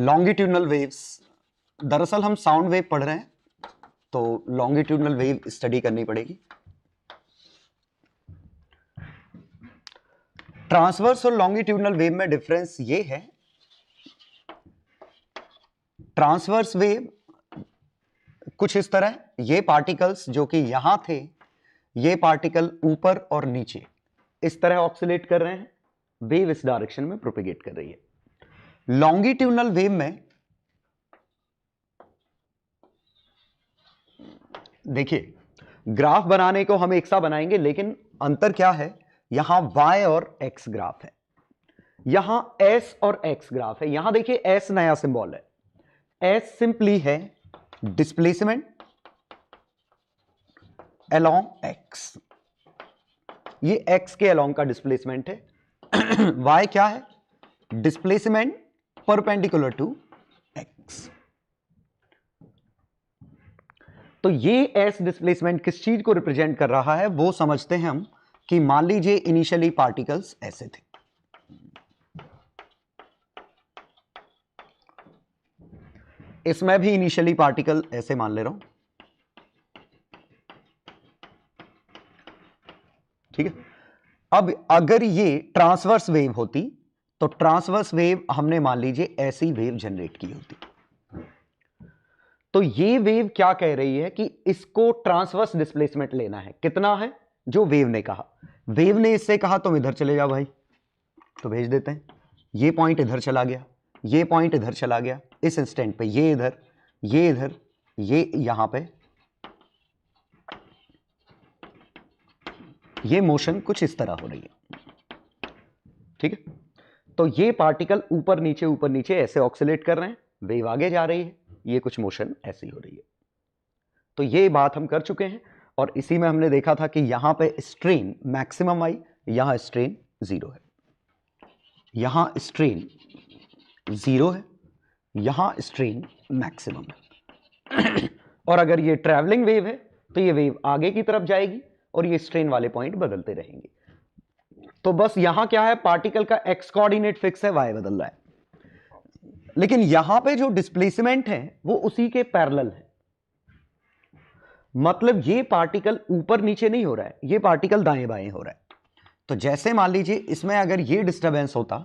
Longitudinal waves, दरअसल हम sound wave पढ़ रहे हैं तो लॉन्गिट्यूडनल वेव स्टडी करनी पड़ेगी। ट्रांसवर्स और लॉन्गिट्यूडनल वेव में डिफरेंस ये है, ट्रांसवर्स वेव कुछ इस तरह, ये पार्टिकल्स जो कि यहां थे, ये पार्टिकल ऊपर और नीचे इस तरह ऑक्सीलेट कर रहे हैं, वेव इस डायरेक्शन में प्रोपेगेट कर रही है। लॉन्गिट्यूडनल वेव में देखिए, ग्राफ बनाने को हम एक सा बनाएंगे, लेकिन अंतर क्या है, यहां y और x ग्राफ है, यहां s और x ग्राफ है। यहां देखिए s नया सिंबल है, s सिंपली है डिस्प्लेसमेंट अलोंग x, ये x के अलोंग का डिस्प्लेसमेंट है। y क्या है, डिस्प्लेसमेंट परपेंडिकुलर टू x। तो ये s डिस्प्लेसमेंट किस चीज को रिप्रेजेंट कर रहा है वो समझते हैं हम, कि मान लीजिए इनिशियली पार्टिकल्स ऐसे थे, इसमें भी इनिशियली पार्टिकल ऐसे मान ले रहा हूं, ठीक है। अब अगर ये ट्रांसवर्स वेव होती तो ट्रांसवर्स वेव हमने मान लीजिए ऐसी वेव जनरेट की होती, तो ये वेव क्या कह रही है कि इसको ट्रांसवर्स डिस्प्लेसमेंट लेना है। कितना है, जो वेव ने कहा, वेव ने इससे कहा तुम इधर चले जाओ भाई, तो भेज देते हैं। ये पॉइंट इधर चला गया, ये पॉइंट इधर चला गया, इस इंस्टेंट पे ये इधर, ये इधर, ये यहां पे, ये मोशन कुछ इस तरह हो रही है, ठीक है। तो ये पार्टिकल ऊपर नीचे ऐसे ऑक्सीलेट कर रहे हैं, वेव आगे जा रही है, ये कुछ मोशन ऐसी हो रही है। तो ये बात हम कर चुके हैं, और इसी में हमने देखा था कि यहां पे स्ट्रेन मैक्सिमम आई, यहां स्ट्रेन 0 है, यहां स्ट्रेन 0 है, यहां स्ट्रेन मैक्सिमम है। और अगर ये ट्रैवलिंग वेव है तो ये वेव आगे की तरफ जाएगी और ये स्ट्रेन वाले पॉइंट बदलते रहेंगे। तो बस यहां क्या है, पार्टिकल का एक्स कोऑर्डिनेट फिक्स है, वाई बदल रहा है, लेकिन यहां पे जो डिस्प्लेसमेंट है वो उसी के पैरेलल है। मतलब ये पार्टिकल ऊपर नीचे नहीं हो रहा है, ये पार्टिकल दाएं बाएं हो रहा है। तो जैसे मान लीजिए इसमें अगर ये डिस्टरबेंस होता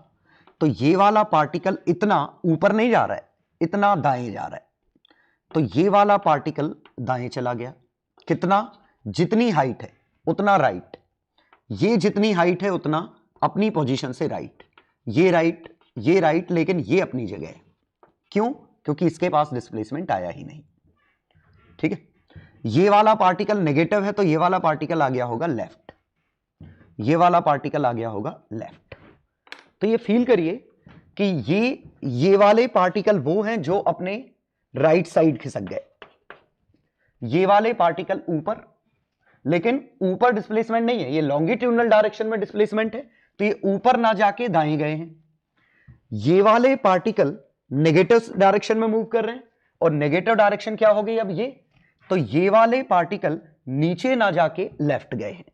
तो ये वाला पार्टिकल इतना ऊपर नहीं जा रहा है, इतना दाएं जा रहा है, तो ये वाला पार्टिकल दाएं चला गया, कितना, जितनी हाइट है उतना राइट, ये जितनी हाइट है उतना अपनी पोजीशन से राइट, ये राइट, ये राइट, लेकिन ये अपनी जगह है। क्यों, क्योंकि इसके पास डिस्प्लेसमेंट आया ही नहीं, ठीक है। ये वाला पार्टिकल नेगेटिव है तो ये वाला पार्टिकल आ गया होगा लेफ्ट, ये वाला पार्टिकल आ गया होगा लेफ्ट। तो ये फील करिए कि ये वाले पार्टिकल वो हैं जो अपने राइट साइड खिसक गए, ये वाले पार्टिकल ऊपर, लेकिन ऊपर डिस्प्लेसमेंट नहीं है, ये लॉन्गिट्यूडनल डायरेक्शन में डिस्प्लेसमेंट है, तो ये ऊपर ना जाके दाएं गए हैं। ये वाले पार्टिकल नेगेटिव डायरेक्शन में मूव कर रहे हैं, और नेगेटिव डायरेक्शन क्या हो गई अब ये, तो ये वाले पार्टिकल नीचे ना जाके लेफ्ट गए हैं।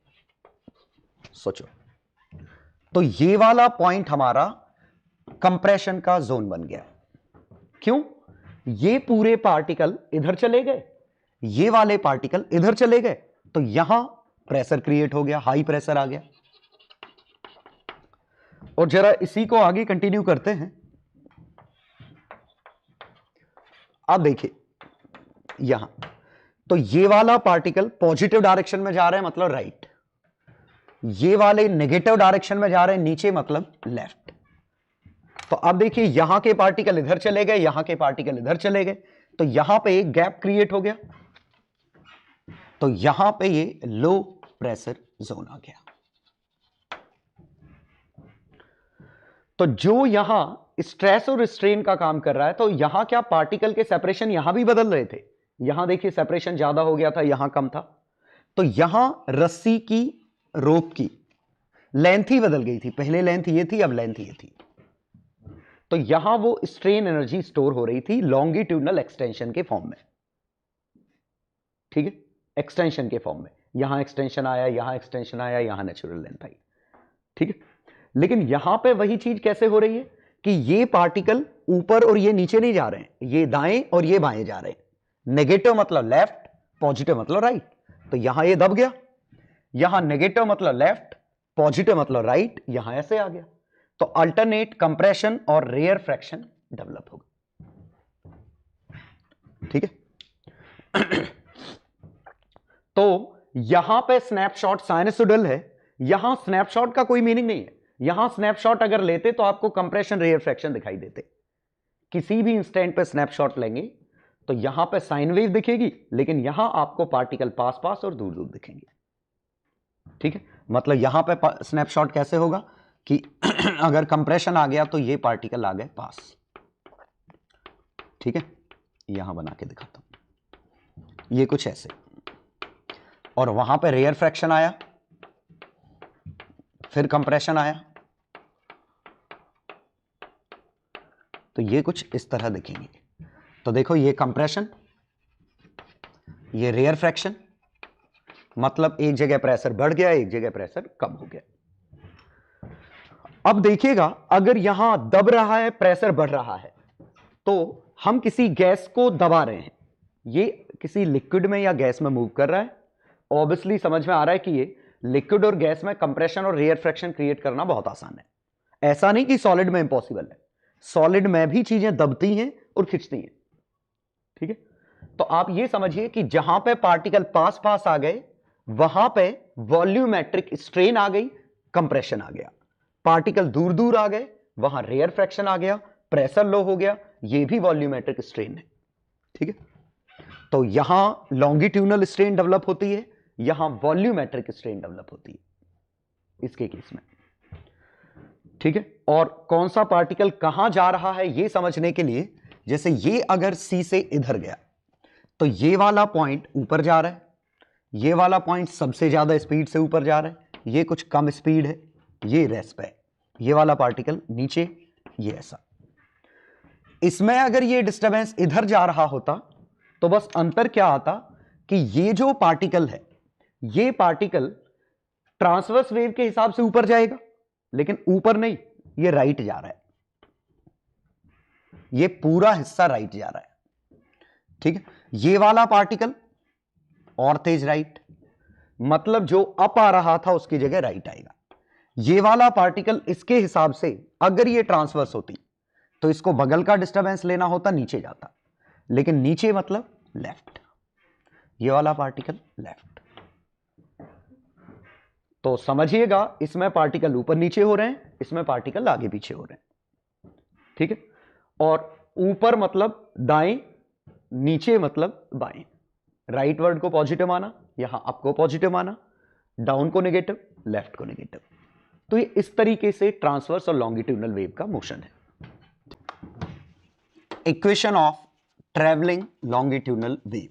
सोचो, तो ये वाला पॉइंट हमारा कंप्रेशन का जोन बन गया। क्यों, ये पूरे पार्टिकल इधर चले गए, ये वाले पार्टिकल इधर चले गए, तो यहां प्रेशर क्रिएट हो गया, हाई प्रेशर आ गया। और जरा इसी को आगे कंटिन्यू करते हैं। अब देखिए यहां, तो ये वाला पार्टिकल पॉजिटिव डायरेक्शन में जा रहे हैं, मतलब राइट, ये वाले नेगेटिव डायरेक्शन में जा रहे हैं नीचे, मतलब लेफ्ट। तो अब देखिए यहां के पार्टिकल इधर चले गए, यहां के पार्टिकल इधर चले गए, तो यहां पे एक गैप क्रिएट हो गया, तो यहां पे ये लो प्रेशर जोन आ गया। तो जो यहां स्ट्रेस और स्ट्रेन का काम कर रहा है, तो यहां क्या पार्टिकल के सेपरेशन यहां भी बदल रहे थे, यहां देखिए सेपरेशन ज्यादा हो गया था, यहां कम था, तो यहां रस्सी की, रोप की लेंथ ही बदल गई थी, पहले लेंथ ये थी, अब लेंथ ये थी, तो यहां वो स्ट्रेन एनर्जी स्टोर हो रही थी लॉन्गिट्यूडनल एक्सटेंशन के फॉर्म में, ठीक है, एक्सटेंशन के फॉर्म में, यहां एक्सटेंशन आया, यहां एक्सटेंशन आया, यहां नेचुरल लेंथ आई, ठीक है। लेकिन यहां पे वही चीज कैसे हो रही है कि ये पार्टिकल ऊपर और ये नीचे नहीं जा रहे हैं, ये दाएं और ये बाएं जा रहे हैं। नेगेटिव मतलब लेफ्ट, पॉजिटिव मतलब राइट। तो यहां ये दब गया, यहां नेगेटिव मतलब लेफ्ट, पॉजिटिव मतलब राइट, यहां ऐसे आ गया। तो अल्टरनेट कंप्रेशन और रेयर फ्रैक्शन डेवलप होगा। ठीक है। तो यहां पे स्नैपशॉट साइनसोइडल है, यहां स्नैपशॉट का कोई मीनिंग नहीं है। यहां स्नैपशॉट अगर लेते तो आपको कंप्रेशन रेयर फ्रैक्शन दिखाई देते। किसी भी इंस्टेंट पे स्नैपशॉट लेंगे तो यहां पे साइन वेव दिखेगी, लेकिन यहां आपको पार्टिकल पास पास और दूर दूर दिखेंगे। ठीक है, मतलब यहां पे स्नैपशॉट कैसे होगा कि अगर कंप्रेशन आ गया तो ये पार्टिकल आ गए पास। ठीक है, यहां बना के दिखाता हूं, ये कुछ ऐसे, और वहां पे रेयर फ्रैक्शन आया, फिर कंप्रेशन आया, तो ये कुछ इस तरह दिखेंगे। तो देखो ये कंप्रेशन, ये रेयर फ्रैक्शन, मतलब एक जगह प्रेशर बढ़ गया, एक जगह प्रेशर कम हो गया। अब देखिएगा, अगर यहां दब रहा है, प्रेशर बढ़ रहा है, तो हम किसी गैस को दबा रहे हैं, ये किसी लिक्विड में या गैस में मूव कर रहा है। ऑब्वियसली समझ में आ रहा है कि ये लिक्विड और गैस में कंप्रेशन और रेयर फ्रैक्शन क्रिएट करना बहुत आसान है। ऐसा नहीं कि सॉलिड में इंपॉसिबल है, सॉलिड में भी चीजें दबती हैं और खिंचती हैं। ठीक है, तो आप ये समझिए कि जहां पे पार्टिकल पास पास आ गए वहां पे वॉल्यूमेट्रिक स्ट्रेन आ गई, कंप्रेशन आ गया। पार्टिकल दूर दूर आ गए, वहां रेयर फ्रैक्शन आ गया, प्रेशर लो हो गया, ये भी वॉल्यूमेट्रिक स्ट्रेन है। ठीक है, तो यहां लॉन्गिट्यूडनल स्ट्रेन डेवलप होती है, यहां वॉल्यूमेट्रिक स्ट्रेन डेवलप होती है इसके केस में। ठीक है, और कौन सा पार्टिकल कहां जा रहा है यह समझने के लिए, जैसे ये अगर सी से इधर गया तो ये वाला पॉइंट ऊपर जा रहा है, ये वाला पॉइंट सबसे ज्यादा स्पीड से ऊपर जा रहा है, ये कुछ कम स्पीड है, ये रेस्ट पे है, ये वाला पार्टिकल नीचे, ये ऐसा। इसमें अगर ये डिस्टरबेंस इधर जा रहा होता तो बस अंतर क्या आता कि ये जो पार्टिकल है, ये पार्टिकल ट्रांसवर्स वेव के हिसाब से ऊपर जाएगा, लेकिन ऊपर नहीं, ये राइट जा रहा है, ये पूरा हिस्सा राइट जा रहा है। ठीक है, ये वाला पार्टिकल और तेज राइट, मतलब जो अप आ रहा था उसकी जगह राइट आएगा। ये वाला पार्टिकल इसके हिसाब से अगर ये ट्रांसवर्स होती तो इसको बगल का डिस्टरबेंस लेना होता, नीचे जाता, लेकिन नीचे मतलब लेफ्ट, ये वाला पार्टिकल लेफ्ट। तो समझिएगा, इसमें पार्टिकल ऊपर नीचे हो रहे हैं, इसमें पार्टिकल आगे पीछे हो रहे हैं। ठीक है, और ऊपर मतलब दाएं, नीचे मतलब बाएं। राइट वर्ड को पॉजिटिव माना, यहां अप को पॉजिटिव माना, डाउन को नेगेटिव, लेफ्ट को नेगेटिव। तो ये इस तरीके से ट्रांसवर्स और लॉन्गिट्यूडनल वेव का मोशन है। Equation of travelling longitudinal wave.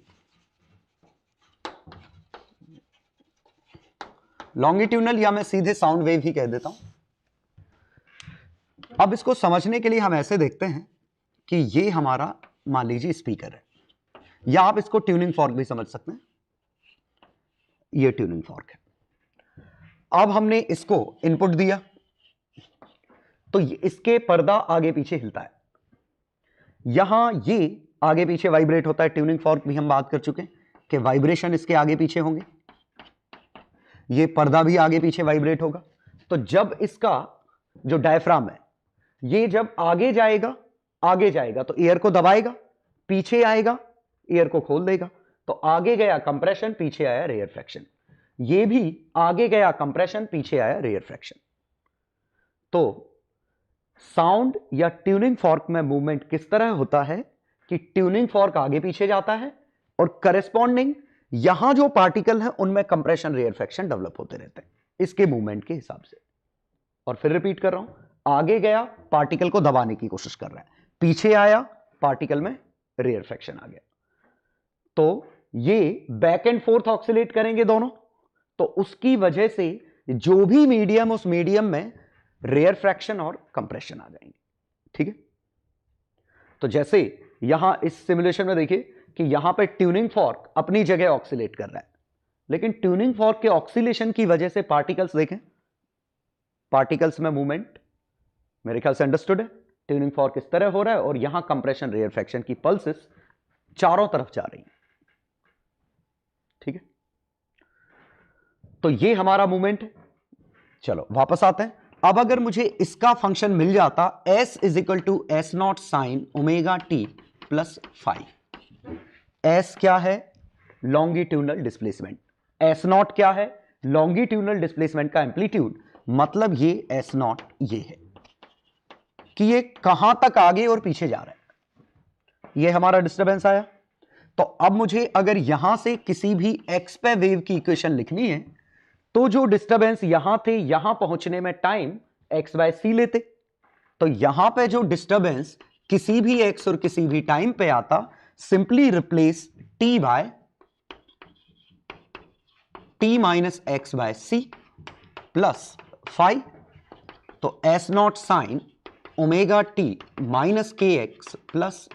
Longitudinal या मैं सीधे साउंड वेव ही कह देता हूं। अब इसको समझने के लिए हम ऐसे देखते हैं कि ये हमारा मान लीजिए स्पीकर है, या आप इसको ट्यूनिंग फॉर्क भी समझ सकते हैं, ये ट्यूनिंग फॉर्क है। अब हमने इसको इनपुट दिया तो इसके पर्दा आगे पीछे हिलता है, यहां ये आगे पीछे वाइब्रेट होता है। ट्यूनिंग फॉर्क भी हम बात कर चुके हैं कि वाइब्रेशन इसके आगे पीछे होंगे, ये पर्दा भी आगे पीछे वाइब्रेट होगा। तो जब इसका जो डायफ्राम है ये जब आगे जाएगा तो एयर को दबाएगा, पीछे आएगा एयर को खोल देगा। तो आगे गया कंप्रेशन, पीछे आया रेयर फ्रैक्शन। ये भी आगे गया कंप्रेशन, पीछे आया रेयर फ्रैक्शन। तो साउंड या ट्यूनिंग फॉर्क में मूवमेंट किस तरह होता है कि ट्यूनिंग फॉर्क आगे पीछे जाता है और करेस्पॉन्डिंग यहां जो पार्टिकल है उनमें कंप्रेशन रेयर फ्रैक्शन डेवलप होते रहते हैं इसके मूवमेंट के हिसाब से। और फिर रिपीट कर रहा हूं, आगे गया पार्टिकल को दबाने की कोशिश कर रहा है, पीछे आया पार्टिकल में रेयर फ्रैक्शन आ गया। तो ये बैक एंड फोर्थ ऑक्सीलेट करेंगे दोनों, तो उसकी वजह से जो भी मीडियम, उस मीडियम में रेयर फ्रैक्शन और कंप्रेशन आ जाएंगे। ठीक है, तो जैसे यहां इस सिमुलेशन में देखिए कि यहां पे ट्यूनिंग फॉर्क अपनी जगह ऑक्सीलेट कर रहा है, लेकिन ट्यूनिंग फॉर्क के ऑक्सीलेशन की वजह से पार्टिकल्स देखें, पार्टिकल्स में मूवमेंट मेरे ख्याल से अंडरस्टूड है। ट्यूनिंग फॉर्क इस तरह हो रहा है और यहां कंप्रेशन रेयरफैक्शन की पल्सेस चारों तरफ जा रही हैं। ठीक है, तो ये हमारा मूवमेंट है। चलो वापस आते हैं। अब अगर मुझे इसका फंक्शन मिल जाता s is equal to s naught sine omega t plus five. s क्या है? Longitudinal displacement. s नॉट क्या है? लॉन्गिट्यूडनल डिस्प्लेसमेंट का एम्पलीट्यूड। मतलब ये s नॉट ये है कि ये कहां तक आगे और पीछे जा रहा है। ये हमारा डिस्टरबेंस आया। तो अब मुझे अगर यहां से किसी भी x पे वेव की इक्वेशन लिखनी है तो जो डिस्टरबेंस यहां थे, यहां पहुंचने में टाइम x बाय सी लेते। तो यहां पे जो डिस्टरबेंस किसी भी x और किसी भी टाइम पे आता, simply replace t by t minus x by c plus 5। तो s naught sine omega t minus के एक्स प्लस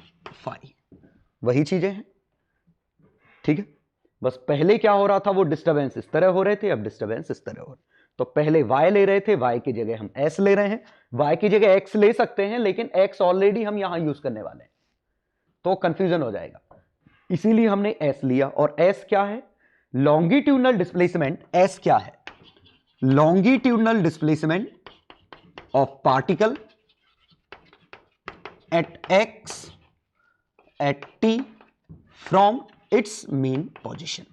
5 वही चीजें हैं। ठीक है, बस पहले क्या हो रहा था, वो डिस्टरबेंस इस तरह हो रहे थे, अब डिस्टरबेंस इस तरह हो रहे। तो पहले y ले रहे थे, y की जगह हम s ले रहे हैं। y की जगह x ले सकते हैं, लेकिन x ऑलरेडी हम यहां यूज करने वाले हैं तो कंफ्यूजन हो जाएगा, इसीलिए हमने s लिया। और s क्या है? Longitudinal displacement. s क्या है? Longitudinal displacement of particle at x at t from its mean position.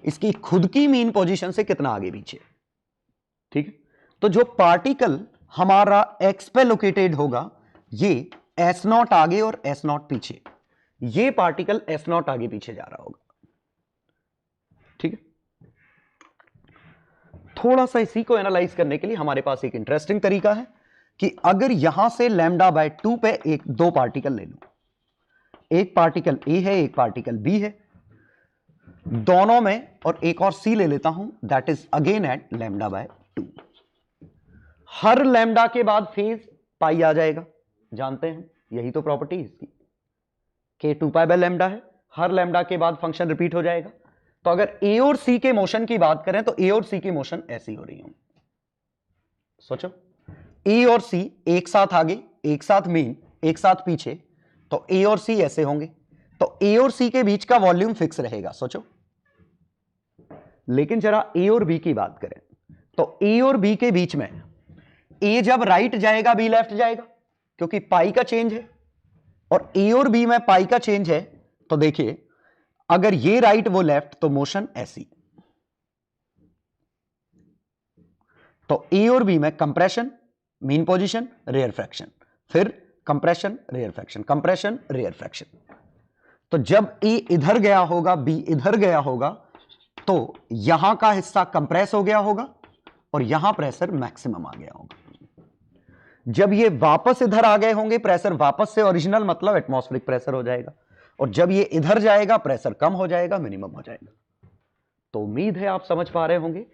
इसकी खुद की मीन पोजीशन से कितना आगे पीछे। ठीक है, तो जो पार्टिकल हमारा x पे लोकेटेड होगा, ये s नॉट आगे और s नॉट पीछे, ये पार्टिकल s नॉट आगे पीछे जा रहा होगा। ठीक है, थोड़ा सा इसी को एनालाइज करने के लिए हमारे पास एक इंटरेस्टिंग तरीका है कि अगर यहां से लैम्डा बाय 2 पे एक दो पार्टिकल ले लूं, एक पार्टिकल A है, एक पार्टिकल B है, दोनों में, और एक और C ले लेता हूं, that is again at lambda by 2। हर लैम्डा के बाद फेज पाई आ जाएगा, जानते हैं, यही तो प्रॉपर्टी है इसकी, के 2 पाई बाय लैम्डा है, हर लैम्डा के बाद फंक्शन रिपीट हो जाएगा। तो अगर A और C के मोशन की बात करें तो A और C की मोशन ऐसी हो रही होंगी। सोचो, A और C एक साथ आगे, एक साथ मीन, एक साथ पीछे, तो A और C ऐसे होंगे। तो A और C के बीच का वॉल्यूम फिक्स रहेगा, सोचो। लेकिन जरा A और B की बात करें तो A और B के बीच में A जब राइट जाएगा B लेफ्ट जाएगा, क्योंकि पाई का चेंज है, और A और B में पाई का चेंज है। तो देखिए, अगर ये राइट वो लेफ्ट तो मोशन ऐसी। तो A और B में compression, mean position, rarefaction, फिर compression, rarefaction, compression, rarefaction. तो जब A इधर गया होगा, B इधर गया होगा, तो यहां का हिस्सा कंप्रेस हो गया होगा और यहां प्रेशर मैक्सिमम आ गया होगा। जब ये वापस इधर आ गए होंगे, प्रेशर वापस से ओरिजिनल मतलब एटमॉस्फेरिक प्रेशर हो जाएगा, और जब ये इधर जाएगा प्रेशर कम हो जाएगा, मिनिमम हो जाएगा। तो उम्मीद है आप समझ पा रहे होंगे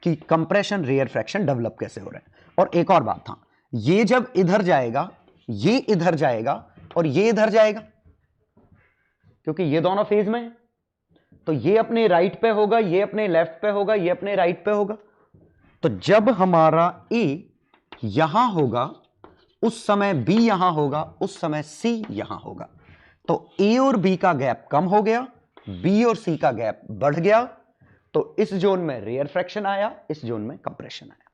कि कंप्रेशन रेयर फ्रैक्शन डेवलप कैसे हो रहे हैं। और एक और बात था, ये जब इधर जाएगा, ये इधर जाएगा और ये इधर जाएगा, क्योंकि ये दोनों फेज में है, तो ये अपने राइट पे होगा, ये अपने लेफ्ट पे होगा, ये अपने राइट पे होगा। तो जब हमारा A यहां होगा उस समय B यहां होगा, उस समय C यहां होगा। तो A और B का गैप कम हो गया, B और C का गैप बढ़ गया, तो इस जोन में रेयर फ्रैक्शन आया, इस जोन में कंप्रेशन आया।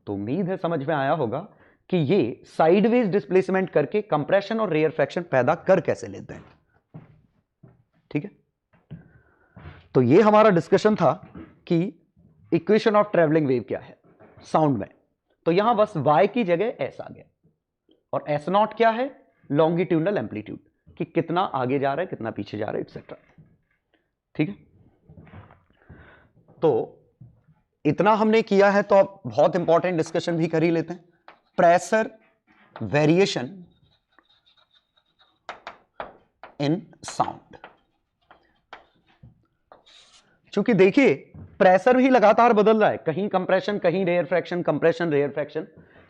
तो उम्मीद है समझ में आया होगा कि ये साइडवेज डिस्प्लेसमेंट करके कंप्रेशन और रेयर फ्रैक्शन पैदा कर कैसे लेते हैं। ठीक है, तो ये हमारा डिस्कशन था कि इक्वेशन ऑफ ट्रेवलिंग वेव क्या है साउंड में। तो यहां बस y की जगह s आ गया, और s नॉट क्या है? लॉन्गिट्यूडनल एम्पलीट्यूड, कि कितना आगे जा रहा है, कितना पीछे जा रहा है, एटसेट्रा। ठीक है, तो इतना हमने किया है, तो अब बहुत इंपॉर्टेंट डिस्कशन भी कर ही लेते हैं, प्रेशर वेरिएशन इन साउंड। क्योंकि देखिए, प्रेशर भी लगातार बदल रहा है, कहीं कंप्रेशन, कहीं rarefaction, compression, rarefaction.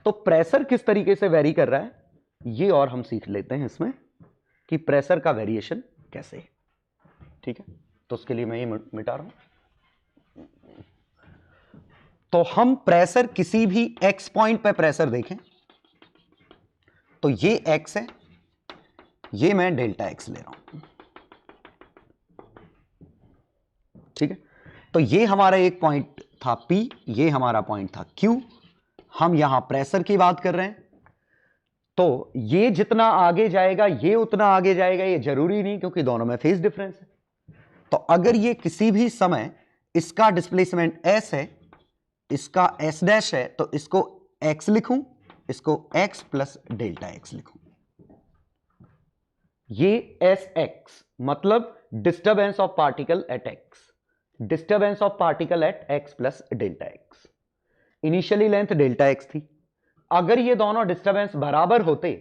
तो प्रेशर किस तरीके से वेरी कर रहा है, ये और हम सीख लेते हैं इसमें कि प्रेशर का वेरिएशन कैसे है। ठीक है, तो उसके लिए मैं ये मिटा रहा हूं। तो हम प्रेशर, किसी भी x पॉइंट पे प्रेशर देखें, तो ये x है, ये मैं डेल्टा x ले रहा हूं, ठीक है। तो ये हमारा एक पॉइंट था P, ये हमारा पॉइंट था Q। हम यहां प्रेशर की बात कर रहे हैं, तो ये जितना आगे जाएगा ये उतना आगे जाएगा, ये जरूरी नहीं, क्योंकि दोनों में फेज डिफरेंस है। तो अगर ये किसी भी समय इसका डिस्प्लेसमेंट s है, इसका s डैश है, तो इसको x लिखूं, इसको x प्लस डेल्टा x लिखूं। ये sx मतलब disturbance of particle at x, disturbance of particle at x plus delta x। Initially length delta x थी, अगर ये दोनों डिस्टर्बेंस बराबर होते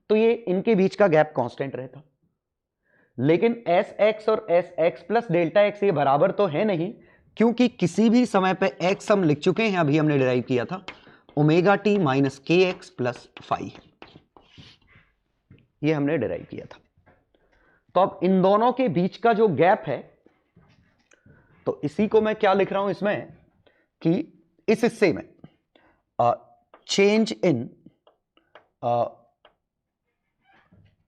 तो ये इनके बीच का गैप कांस्टेंट रहता, लेकिन sx और sx प्लस डेल्टा x ये बराबर तो है नहीं, क्योंकि किसी भी समय पे x हम लिख चुके हैं, अभी हमने डिराइव किया था, ओमेगा टी माइनस के एक्स प्लस फाई, ये हमने डिराइव किया था। तो अब इन दोनों के बीच का जो गैप है, तो इसी को मैं क्या लिख रहा हूं इसमें कि इस हिस्से में चेंज इन,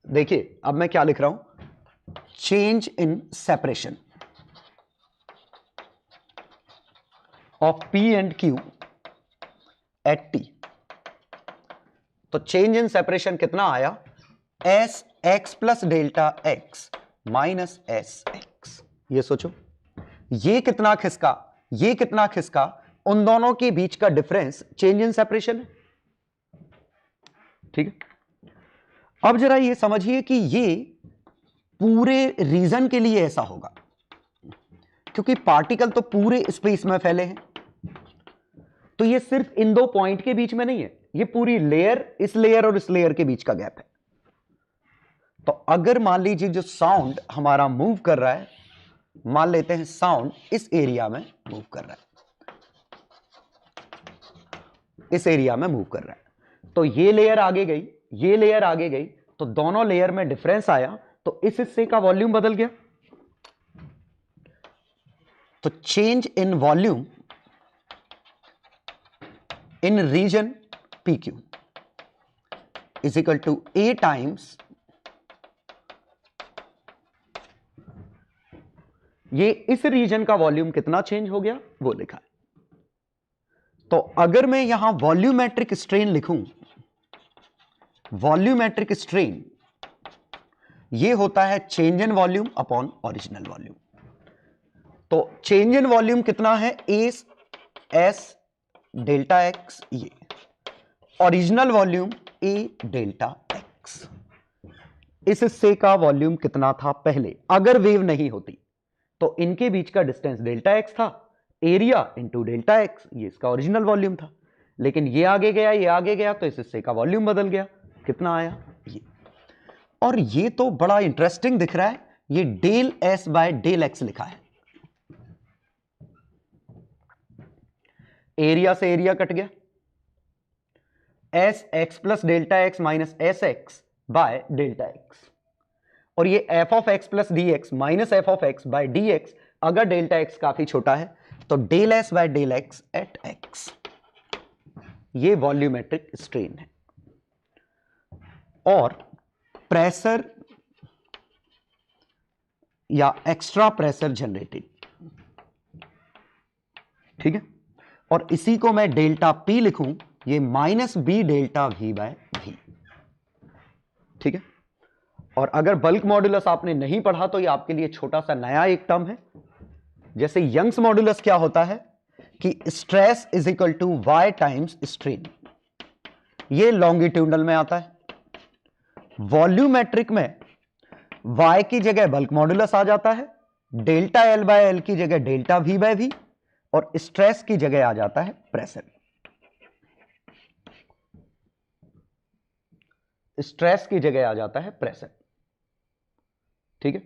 देखिए अब मैं क्या लिख रहा हूं, change in separation of P and Q at T। तो चेंज इन सेपरेशन कितना आया, s x plus delta x minus s x. ये सोचो, ये कितना खिसका, ये कितना खिसका, उन दोनों के बीच का डिफरेंस चेंज इन सेपरेशन है, ठीक है। अब जरा ये समझिए कि ये पूरे रीजन के लिए ऐसा होगा, क्योंकि पार्टिकल तो पूरे स्पेस में फैले हैं, तो ये सिर्फ इन दो पॉइंट के बीच में नहीं है, ये पूरी लेयर, इस लेयर और इस लेयर के बीच का गैप है। तो अगर मान लीजिए जो साउंड हमारा मूव कर रहा है, मान लेते हैं साउंड इस एरिया में मूव कर रहा है, इस एरिया में मूव कर रहा है, तो ये लेयर आगे गई, ये लेयर आगे गई, तो दोनों लेयर में डिफरेंस आया, तो इस हिस्से का वॉल्यूम बदल गया। तो change in volume in region PQ is equal to A times, ये इस रीजन का वॉल्यूम कितना चेंज हो गया वो लिखा है। तो अगर मैं यहां वॉल्यूमेट्रिक स्ट्रेन लिखूं, वॉल्यूमेट्रिक स्ट्रेन ये होता है change in volume upon original volume. तो चेंज इन वॉल्यूम कितना है, एस डेल्टा एक्स, ये ओरिजिनल वॉल्यूम ए डेल्टा एक्स। इस हिस्से का वॉल्यूम कितना था पहले, अगर वेव नहीं होती तो इनके बीच का डिस्टेंस डेल्टा एक्स था, एरिया इंटू डेल्टा एक्स, ये इसका ओरिजिनल वॉल्यूम था, लेकिन ये आगे गया, ये आगे गया, तो इस हिस्से का वॉल्यूम बदल गया, कितना आया ये। और ये तो बड़ा इंटरेस्टिंग दिख रहा है, ये del s by del x लिखा है, एरिया से एरिया कट गया, s x plus delta x minus s x by delta x, और ये f of x plus d x minus f of x by d x, अगर delta x काफी छोटा है तो del s by del x at x, ये volumetric strain है। और प्रेशर या एक्स्ट्रा प्रेशर जनरेटेड, ठीक है, और इसी को मैं डेल्टा पी लिखूं, ये minus b delta v by v, ठीक है। और अगर बल्क मॉड्यूलस आपने नहीं पढ़ा तो ये आपके लिए छोटा सा नया एक टर्म है, जैसे यंग्स मॉड्यूलस क्या होता है कि stress is equal to Y times strain, ये लॉन्गिट्यूडनल में आता है। वॉल्यूमेट्रिक में y की जगह बल्क मॉड्यूलस आ जाता है, डेल्टा एल बाय एल की जगह डेल्टा वी बाय वी, और स्ट्रेस की जगह आ जाता है प्रेशर, स्ट्रेस की जगह आ जाता है प्रेशर, ठीक है।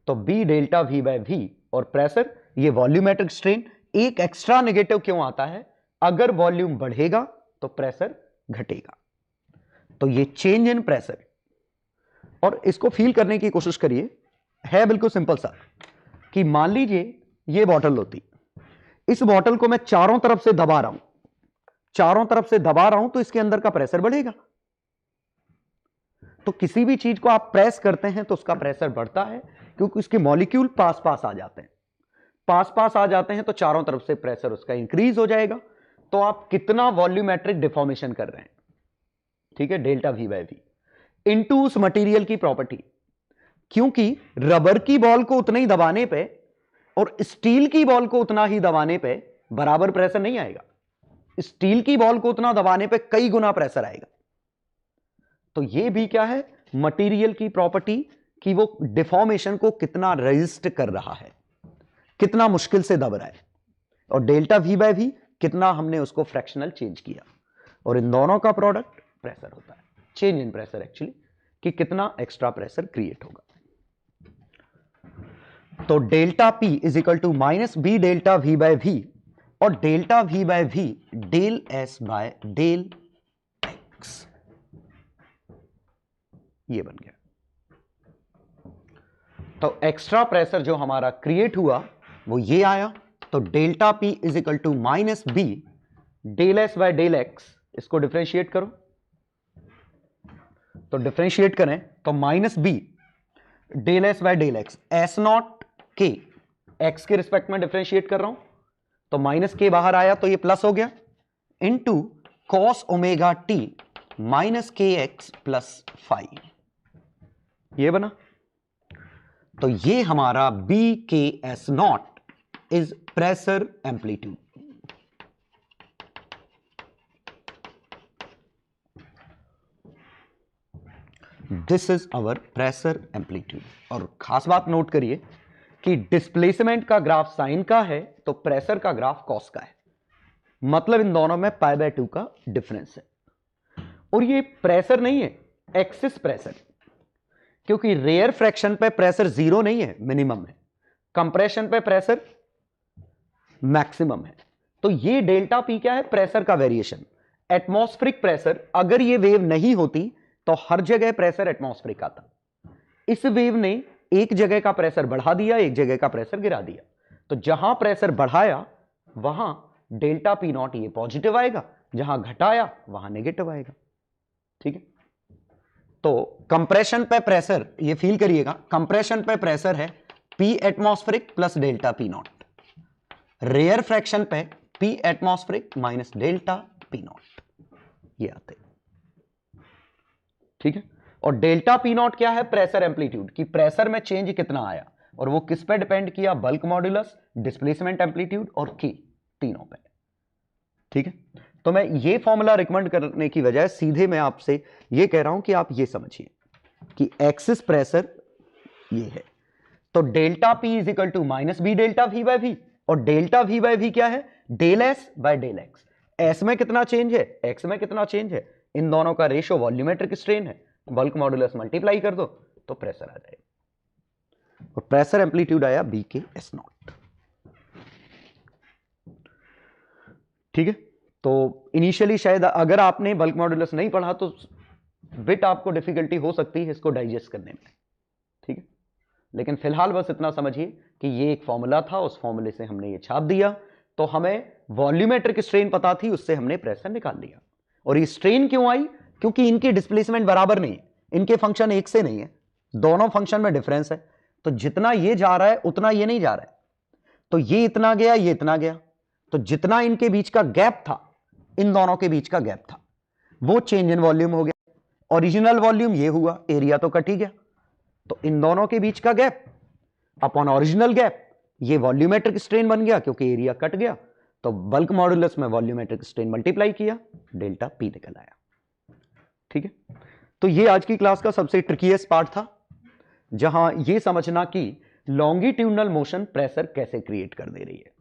तो b delta v by v और प्रेशर, ये वॉल्यूमेट्रिक स्ट्रेन। एक एक्स्ट्रा नेगेटिव क्यों आता है, अगर वॉल्यूम बढ़ेगा तो प्रेशर घटेगा, तो ये चेंज इन प्रेशर। और इसको फील करने की कोशिश करिए, है बिल्कुल सिंपल सा, कि मान लीजिए ये बॉटल होती, इस बॉटल को मैं चारों तरफ से दबा रहा हूं, चारों तरफ से दबा रहा हूं, तो इसके अंदर का प्रेशर बढ़ेगा, तो किसी भी चीज को आप प्रेस करते हैं तो उसका प्रेशर बढ़ता है, क्योंकि उसके मॉलिक्यूल पास पास आ जाते हैं। पास पास आ जाते हैं तो चारों तरफ से प्रेशर उसका इंक्रीज हो जाएगा। तो आप कितना वॉल्यूमेट्रिक डिफॉर्मेशन कर रहे हैं, ठीक है, delta v by v into उस मटेरियल की प्रॉपर्टी। क्योंकि रबर की बॉल को उतना ही दबाने पे और स्टील की बॉल को उतना ही दबाने पे बराबर प्रेशर नहीं आएगा। स्टील की बॉल को उतना दबाने पे कई गुना प्रेशर आएगा। तो ये भी क्या है, मटेरियल की प्रॉपर्टी कि वो डिफॉर्मेशन को कितना रेजिस्ट कर रहा है, कितना मुश्किल से दब रहा है। और डेल्टा वी बाय वी कितना हमने उसको फ्रैक्शनल चेंज किया, और इन दोनों का प्रोडक्ट प्रेशर होता है, चेंज इन प्रेशर एक्चुअली, कि कितना एक्स्ट्रा प्रेशर क्रिएट होगा। तो delta P is equal to minus b delta V by V, और delta V by V del S by del X, ये बन गया। तो एक्स्ट्रा प्रेशर जो हमारा क्रिएट हुआ वो ये आया। तो delta P is equal to minus b del S by del X, इसको डिफरेंशिएट करो। तो डिफरेंशिएट करें तो minus b del S by del X, s naught k, x के रिस्पेक्ट में डिफरेंशिएट कर रहा हूं, तो माइनस के बाहर आया तो ये प्लस हो गया, into cos omega t minus के एक्स प्लस 5, ये बना। तो ये हमारा b k s naught is pressure amplitude. This is our pressure amplitude. और खास बात नोट करिए कि डिस्प्लेसमेंट का ग्राफ साइन का है तो प्रेशर का ग्राफ कॉस का है, मतलब इन दोनों में पाई बाय 2 का डिफरेंस है। और ये प्रेशर नहीं है, एक्सिस प्रेशर, क्योंकि रेयर फ्रैक्शन पे प्रेशर 0 नहीं है, मिनिमम है, कंप्रेशन पे प्रेशर मैक्सिमम है। तो ये डेल्टा पी क्या है, प्रेशर का वेरिएशन। एटमॉस्फेरिक प्रेशर, अगर ये वेव नहीं होती तो हर जगह प्रेशर एटमॉस्फेरिक आता। इस वेव ने एक जगह का प्रेशर बढ़ा दिया, एक जगह का प्रेशर गिरा दिया। तो जहां प्रेशर बढ़ाया वहां डेल्टा पी नॉट ये पॉजिटिव आएगा, जहां घटाया वहां नेगेटिव आएगा, ठीक है। तो कंप्रेशन पे प्रेशर, ये फील करिएगा, कंप्रेशन पे प्रेशर है P atmospheric plus delta P naught. Rarefaction पे P atmospheric minus delta P naught, ये आते, ठीक है। और डेल्टा पी नॉट क्या है, प्रेशर एम्पलीट्यूड, कि प्रेशर में चेंज कितना आया, और वो किस पे डिपेंड किया, बल्क मॉड्यूलस, डिस्प्लेसमेंट एम्पलीट्यूड और के, तीनों पे, ठीक है। तो मैं ये फॉर्मूला रिकमेंड करने की बजाय सीधे मैं आपसे ये कह रहा हूं कि आप ये समझिए कि एक्सिस प्रेशर ये है। तो delta p is equal to minus b delta v by v, और डेल्टा वी बाय वी क्या है, del s by del x. S में कितना चेंज है, एक्स में कितना चेंज है, इन दोनों का रेशियो वॉल्यूमेट्रिक स्ट्रेन है, बल्क मॉड्यूलस मल्टीप्लाई कर दो तो प्रेशर आ जाएगा। और प्रेशर एम्पलीट्यूड आया बी के एस नॉट, ठीक है। तो इनिशियली शायद अगर आपने बल्क मॉड्यूलस नहीं पढ़ा तो बिट आपको डिफिकल्टी हो सकती है इसको डाइजेस्ट करने में, ठीक है। लेकिन फिलहाल बस इतना समझिए कि ये एक फॉर्मूला था, उस फॉर्मूले से हमने ये छाप दिया, तो हमें वॉल्यूमेट्रिक स्ट्रेन पता थी, उससे हमने प्रेशर निकाल लिया। और ये स्ट्रेन क्यों आई, क्योंकि इनकी डिस्प्लेसमेंट बराबर नहीं है, इनके फंक्शन एक से नहीं है, दोनों फंक्शन में डिफरेंस है। तो जितना ये जा रहा है उतना ये नहीं जा रहा है, तो ये इतना गया, ये इतना गया, तो जितना इनके बीच का गैप था, इन दोनों के बीच का गैप था, वो चेंज इन वॉल्यूम हो गया। ओरिजिनल वॉल्यूम ये हुआ, एरिया तो कट ही गया, तो इन दोनों के बीच का गैप अपॉन ओरिजिनल गैप, ये वॉल्यूमेट्रिक स्ट्रेन बन गया, क्योंकि एरिया कट गया। तो बल्क मॉड्यूलस में वॉल्यूमेट्रिक स्ट्रेन मल्टीप्लाई किया, डेल्टा पी निकल आया, ठीक है। तो ये आज की क्लास का सबसे ट्रिकीएस्ट पार्ट था, जहां ये समझना कि लॉन्गिट्यूडनल मोशन प्रेशर कैसे क्रिएट कर दे रही है।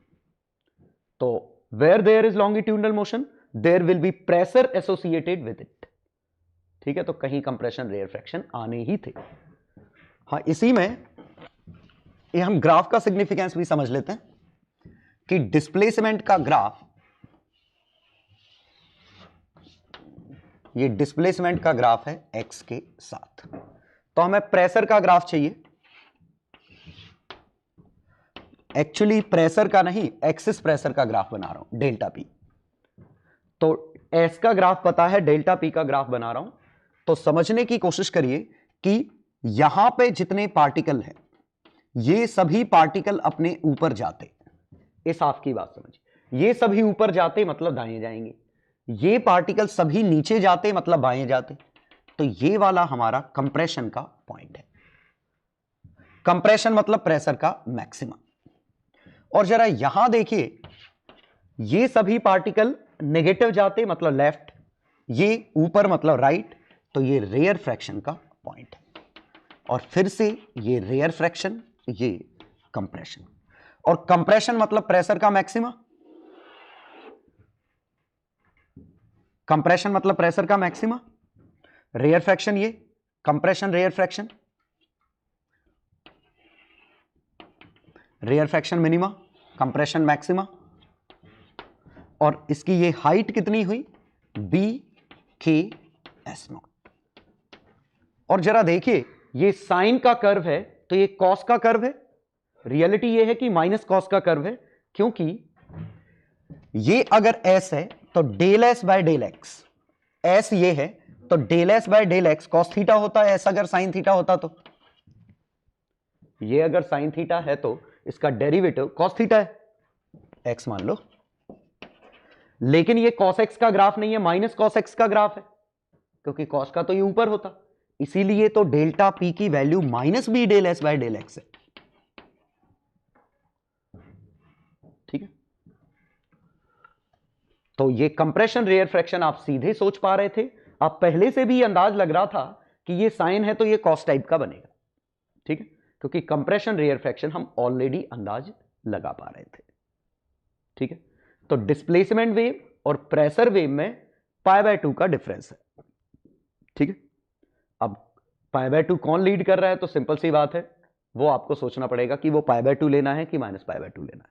तो where there is longitudinal motion there will be pressure associated with it, ठीक है। तो कहीं कंप्रेशन रेयर फ्रैक्शन आने ही थे। हाँ, इसी में ये हम ग्राफ का सिग्निफिकेंस भी समझ लेते हैं कि डिस्प्लेसमेंट का ग्राफ, ये डिस्प्लेसमेंट का ग्राफ है एक्स के साथ, तो हमें प्रेशर का ग्राफ चाहिए। एक्चुअली प्रेशर का नहीं, एक्सिस प्रेशर का ग्राफ बना रहा हूं, डेल्टा पी। तो एस का ग्राफ पता है, डेल्टा पी का ग्राफ बना रहा हूं। तो समझने की कोशिश करिए कि यहां पे जितने पार्टिकल हैं ये सभी पार्टिकल अपने ऊपर जाते, इस हाफ की बात समझिए, ये सभी ऊपर जाते मतलब दाएं जाएंगे, ये पार्टिकल सभी नीचे जाते मतलब बाएं जाते। तो ये वाला हमारा कंप्रेशन का पॉइंट है। कंप्रेशन मतलब प्रेशर का मैक्सिमम। और जरा यहां देखिए, ये सभी पार्टिकल नेगेटिव जाते मतलब लेफ्ट, ये ऊपर मतलब राइट, तो ये रेयर फ्रैक्शन का पॉइंट है। और फिर से ये रेयर फ्रैक्शन, ये कंप्रेशन। और कंप्रेशन मतलब प्रेशर का मैक्सिमा, कंप्रेशन मतलब प्रेशर का मैक्सिमा, रेयर फ्रैक्शन ये, compression rarefaction, rarefaction minima, compression maxima. और इसकी ये हाइट कितनी हुई, बी के एस नॉट। और जरा देखिए, ये साइन का कर्व है तो ये कॉस का कर्व है, रियलिटी ये है कि माइनस कॉस का कर्व है, क्योंकि ये अगर एस है तो del s by del x, s ये है तो del s by del x cos theta होता है, एस अगर साइन थीटा होता तो, ये अगर साइन थीटा है तो इसका डेरिवेटिव कॉस थीटा है, एक्स मान लो। लेकिन ये कॉस एक्स का ग्राफ नहीं है, माइनस कॉस एक्स का ग्राफ है, क्योंकि कॉस का तो ये ऊपर होता, इसीलिए तो डेल्टा पी की value minus b del s by del x है। ठीक है, तो ये कंप्रेशन रेयर फ्रैक्शन आप सीधे सोच पा रहे थे, आप पहले से भी अंदाज लग रहा था कि ये साइन है तो ये कॉस टाइप का बनेगा। ठीक है, क्योंकि कंप्रेशन रेयर फ्रैक्शन हम ऑलरेडी अंदाज लगा पा रहे थे। ठीक है, तो डिस्प्लेसमेंट वेव और प्रेशर वेव में π/2 का डिफरेंस है। ठीक है, अब π/2 कौन लीड कर रहा है, तो सिंपल सी बात है, वो आपको सोचना पड़ेगा कि वो π/2 लेना है कि -π/2 लेना है।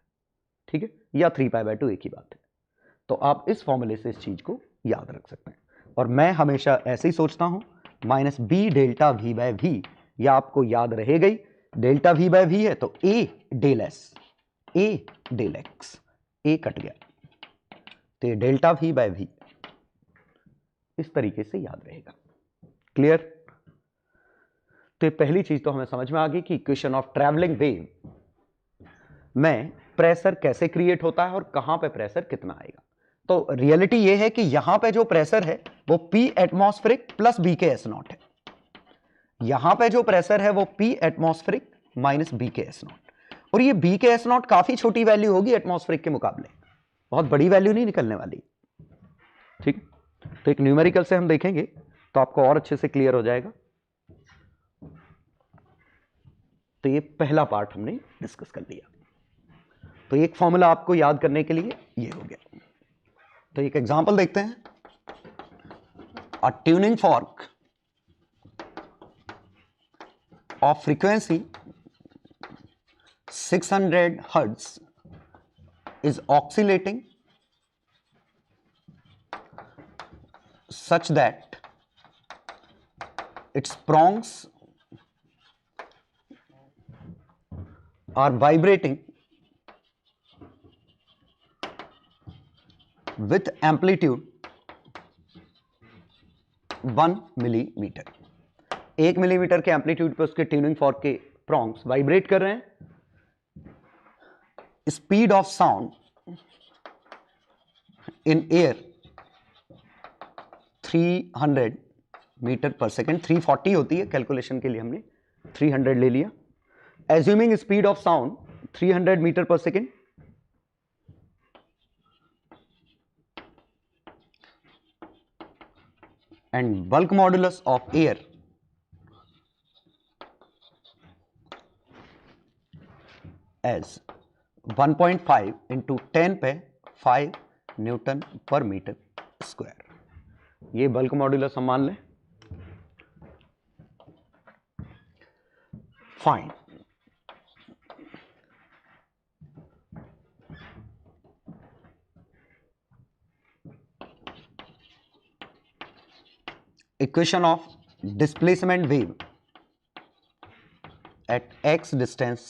ठीक है, या 3π/2 एक ही बात है। तो आप इस फॉर्मूले से इस चीज को याद रख सकते हैं। और मैं हमेशा ऐसे ही सोचता हूं, -b delta v by v, या आपको याद रहेगा ही, डेल्टा v बाय वी है तो a del s, a del x, a cut गया तो ये डेल्टा v बाय वी, इस तरीके से याद रहेगा। क्लियर? तो ये पहली चीज तो हमें समझ में आ गई कि इक्वेशन ऑफ ट्रैवलिंग वेव में प्रेशर कैसे क्रिएट होता है और कहां पे प्रेशर कितना आएगा। तो रियलिटी ये है कि यहां पे जो प्रेशर है वो P atmospheric plus B k s not है, यहां पे जो प्रेशर है वो P atmospheric minus B k s not. और ये बी के एस नॉट काफी छोटी वैल्यू होगी एटमॉस्फेरिक के मुकाबले, बहुत बड़ी वैल्यू नहीं निकलने वाली। ठीक, तो एक न्यूमेरिकल से हम देखेंगे तो आपको और अच्छे से क्लियर हो जाएगा। तो ये पहला पार्ट हमने डिस्कस कर लिया। तो एक फॉर्मूला आपको याद करने के लिए ये हो गया। तो एक एग्जांपल देखते हैं, a tuning fork of frequency 600 hertz is oscillating such that its prongs are vibrating with amplitude 1 millimetre. 1 millimetre के एम्पलीट्यूड पे उसके ट्यूनिंग फॉर्क के प्रोंग्स वाइब्रेट कर रहे हैं। Speed of sound in air 300 metre per second, 340 होती है, calculation के लिए हमने 300 ले लिया। Assuming speed of sound 300 metre per second, and bulk modulus of air as 1.5 into 10 पे 5 न्यूटन पर मीटर स्क्वायर। ये बल्क मॉड्यूलस हम मान लें। Fine, equation of displacement wave at x distance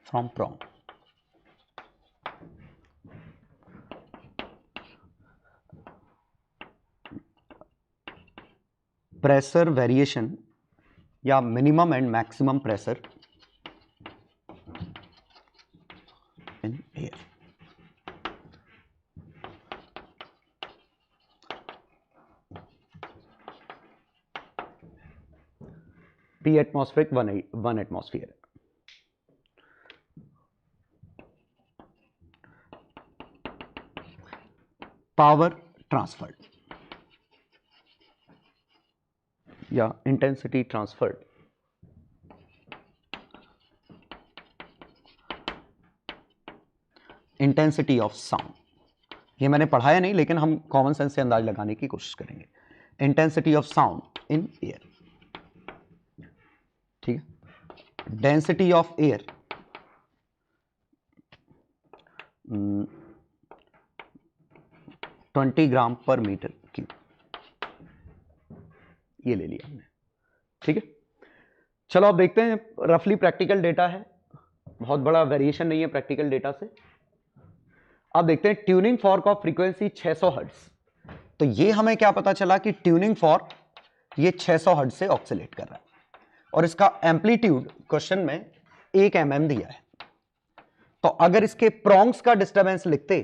from prong। Pressure variation या minimum and maximum pressure in air. P atmospheric, 1 atmosphere। Power transferred या intensity transferred, intensity of sound, ये मैंने पढ़ाया नहीं लेकिन हम कॉमन सेंस से अंदाज लगाने की कोशिश करेंगे। Intensity of sound in air, ठीक है। डेंसिटी ऑफ एयर 20 ग्राम पर मीटर क्यूब, ये ले लिया हमने, ठीक है। चलो अब देखते हैं, रफली प्रैक्टिकल डेटा है, बहुत बड़ा वेरिएशन नहीं है प्रैक्टिकल डेटा से। अब देखते हैं tuning fork of frequency 600 hertz. तो ये हमें क्या पता चला कि ट्यूनिंग फॉर्क ये 600 हर्ट्ज से ऑक्सीलेट कर रहा है और इसका एम्पलीट्यूड क्वेश्चन में 1 mm दिया है। तो अगर इसके प्रोंग्स का डिस्टरबेंस लिखते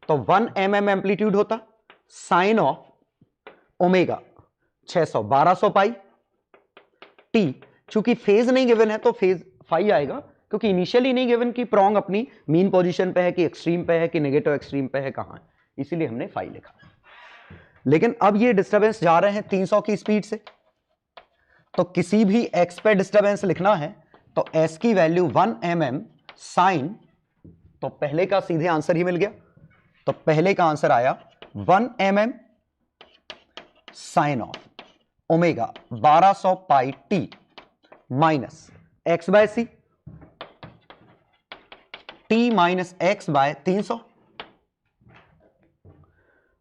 तो 1 mm एम्पलीट्यूड होता, sine of omega 600 1200 pi t. चूंकि फेज नहीं गिवन है तो फेज फाई आएगा, क्योंकि इनिशियली नहीं गिवन कि प्रोंग अपनी मीन पोजीशन पे है कि एक्सट्रीम पे है कि नेगेटिव एक्सट्रीम पे है, कहां है, इसीलिए हमने फाई लिखा। लेकिन अब ये डिस्टरबेंस जा रहे हैं 300 की स्पीड से, तो किसी भी एक्स पे डिस्टरबेंस लिखना है तो एस की वैल्यू 1 mm साइन, तो पहले का सीधे आंसर ही मिल गया। तो पहले का आंसर आया 1 mm sine of omega 1200 pi T minus x by c, t minus x by 300,